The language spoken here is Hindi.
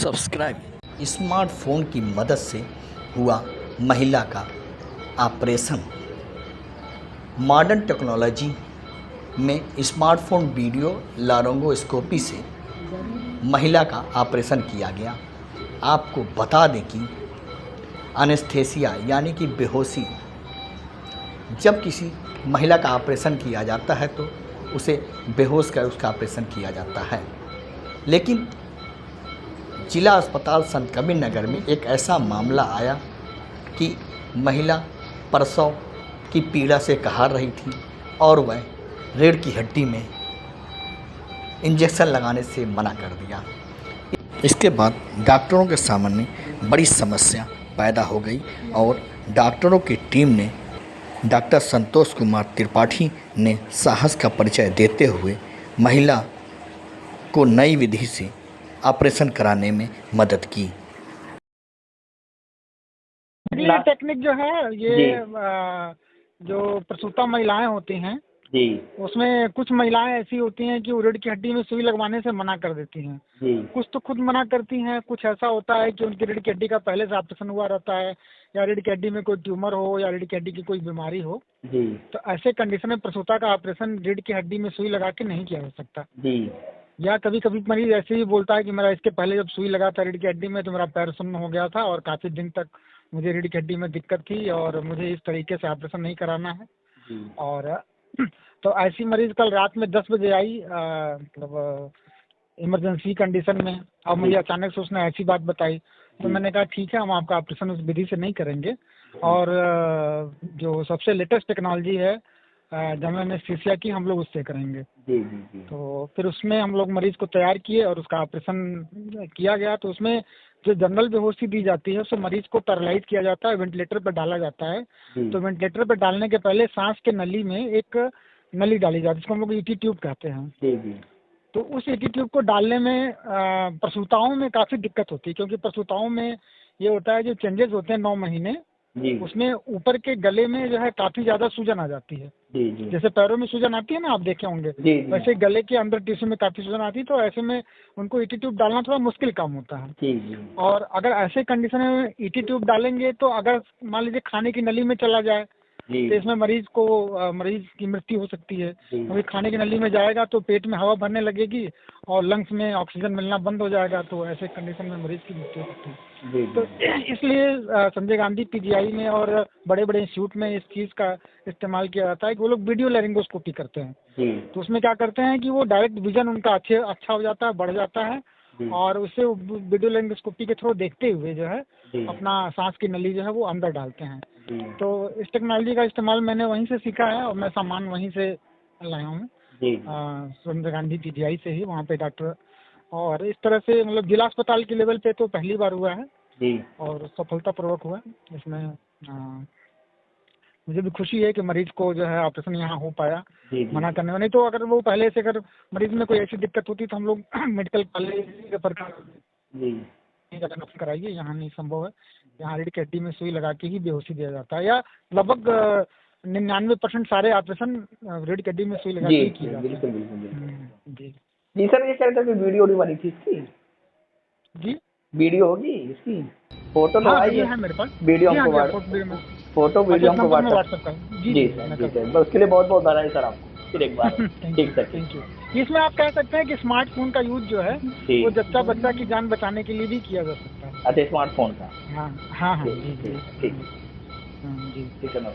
सब्सक्राइब। स्मार्टफोन की मदद से हुआ महिला का ऑपरेशन। मॉडर्न टेक्नोलॉजी में स्मार्टफोन वीडियो लारोंगोस्कोपी से महिला का ऑपरेशन किया गया। आपको बता दें कि एनेस्थीसिया यानी कि बेहोशी, जब किसी महिला का ऑपरेशन किया जाता है तो उसे बेहोश कर उसका ऑपरेशन किया जाता है। लेकिन जिला अस्पताल संत कबीर नगर में एक ऐसा मामला आया कि महिला प्रसव की पीड़ा से कहार रही थी और वह रीढ़ की हड्डी में इंजेक्शन लगाने से मना कर दिया। इसके बाद डॉक्टरों के सामने बड़ी समस्या पैदा हो गई और डॉक्टरों की टीम ने डॉक्टर संतोष कुमार त्रिपाठी ने साहस का परिचय देते हुए महिला को नई विधि से ऑपरेशन कराने में मदद की। ये टेक्निक जो है ये जो प्रसूता महिलाएं होती हैं जी, उसमें कुछ महिलाएं ऐसी होती हैं कि रीढ़ की हड्डी में सुई लगवाने से मना कर देती हैं। जी, कुछ तो खुद मना करती हैं, कुछ ऐसा होता है कि उनकी रीढ़ की हड्डी का पहले से ऑपरेशन हुआ रहता है, या रीढ़ की हड्डी में कोई ट्यूमर हो या रीढ़ की हड्डी की कोई बीमारी हो। जी, तो ऐसे कंडीशन में प्रसूता का ऑपरेशन रीढ़ की हड्डी में सुई लगा के नहीं किया जा सकता। जी, या कभी कभी मरीज ऐसे ही बोलता है कि मेरा इसके पहले जब सुई लगा था रीढ़ की हड्डी में तो मेरा पैर सुन्न हो गया था और काफ़ी दिन तक मुझे रीढ़ की हड्डी में दिक्कत थी और मुझे इस तरीके से ऑपरेशन नहीं कराना है। जी, और तो ऐसी मरीज कल रात में 10 बजे आई, मतलब इमरजेंसी कंडीशन में। और मुझे अचानक से उसने ऐसी बात बताई तो मैंने कहा ठीक है, हम आपका ऑपरेशन उस विधि से नहीं करेंगे। और जो सबसे लेटेस्ट टेक्नोलॉजी है जनरल एनेस्थीसिया की, हम लोग उससे करेंगे। जी, जी, जी, तो फिर उसमें हम लोग मरीज को तैयार किए और उसका ऑपरेशन किया गया। तो उसमें जो जनरल बेहोशी दी जाती है उससे मरीज को पैरालाइज किया जाता है, वेंटिलेटर पर डाला जाता है। जी, तो वेंटिलेटर पर डालने के पहले सांस के नली में एक नली डाली जाती है जिसको हम लोग ईटी ट्यूब कहते हैं। जी, जी, तो उस ईटी ट्यूब को डालने में प्रसूताओं में काफ़ी दिक्कत होती है, क्योंकि प्रसूताओं में ये होता है जो चेंजेस होते हैं 9 महीने, जी, उसमें ऊपर के गले में जो है काफ़ी ज़्यादा सूजन आ जाती है। जी, जी, जैसे पैरों में सूजन आती है ना, आप देखे होंगे, जी, जी, वैसे गले के अंदर टिश्यू में काफ़ी सूजन आती है। तो ऐसे में उनको ईटी ट्यूब डालना थोड़ा मुश्किल काम होता है। जी, जी, और अगर ऐसे कंडीशन में ईटी ट्यूब डालेंगे तो अगर मान लीजिए खाने की नली में चला जाए तो इसमें मरीज की मृत्यु हो सकती है। क्योंकि खाने की नली में जाएगा तो पेट में हवा भरने लगेगी और लंग्स में ऑक्सीजन मिलना बंद हो जाएगा, तो ऐसे कंडीशन में मरीज की मृत्यु हो सकती है। जी, तो इसलिए संजय गांधी पीजीआई में और बड़े बड़े इंस्टीट्यूट में इस चीज़ का इस्तेमाल किया जाता है कि वो लोग वीडियो लैरिंगोस्कोपी करते हैं। जी, तो उसमें क्या करते हैं कि वो डायरेक्ट विजन उनका अच्छा हो जाता है, बढ़ जाता है, जी, और उससे वीडियो लैरिंगोस्कोपी के थ्रू देखते हुए जो है जी, अपना सांस की नली जो है वो अंदर डालते हैं। जी, तो इस टेक्नोलॉजी का इस्तेमाल मैंने वहीं से सीखा है और मैं सामान वहीं से लाया हूँ, जी, संजय गांधी पीजीआई से ही, वहाँ पे डॉक्टर। और इस तरह से मतलब जिला अस्पताल के लेवल पे तो पहली बार हुआ है जी, और सफलतापूर्वक हुआ है। इसमें मुझे भी खुशी है कि मरीज को जो है ऑपरेशन यहाँ हो पाया, जी, मना करने में। नहीं तो अगर वो पहले से अगर मरीज में कोई ऐसी दिक्कत होती तो हम लोग मेडिकल कॉलेज रेफर जी, कराइए, यहाँ नहीं संभव है। यहाँ रीढ़ की हड्डी में सुई लगा के ही बेहोशी दिया जाता है, या लगभग 99% सारे ऑपरेशन रीढ़ की हड्डी में सुई लगा के ही किए जाते हैं। बिल्कुल, बिल्कुल, बिल्कुल। जी जी सर, ये कह रहे थे कि वीडियो बनी थी इसकी, जी, वीडियो होगी इसकी, फोटो तो हाँ आई वीडियो है, है मेरे पास। वीडियो जी हाँ, हमको फोटो वीडियो हमको व्हाट्सएप कर। जी जी जी, सर, मैं जी करता सर, उसके लिए बहुत बहुत बधाई सर आपको फिर एक बार। हूँ। ठीक सर, थैंक यू। इसमें आप कह सकते हैं कि स्मार्टफोन का यूज जो है जी, वो जच्चा बच्चा की जान बचाने के लिए भी किया जा सकता है। अच्छा, स्मार्टफोन का, हाँ हाँ हाँ, ठीक जी जी, ठीक ठीक जी। ठीक है, मैं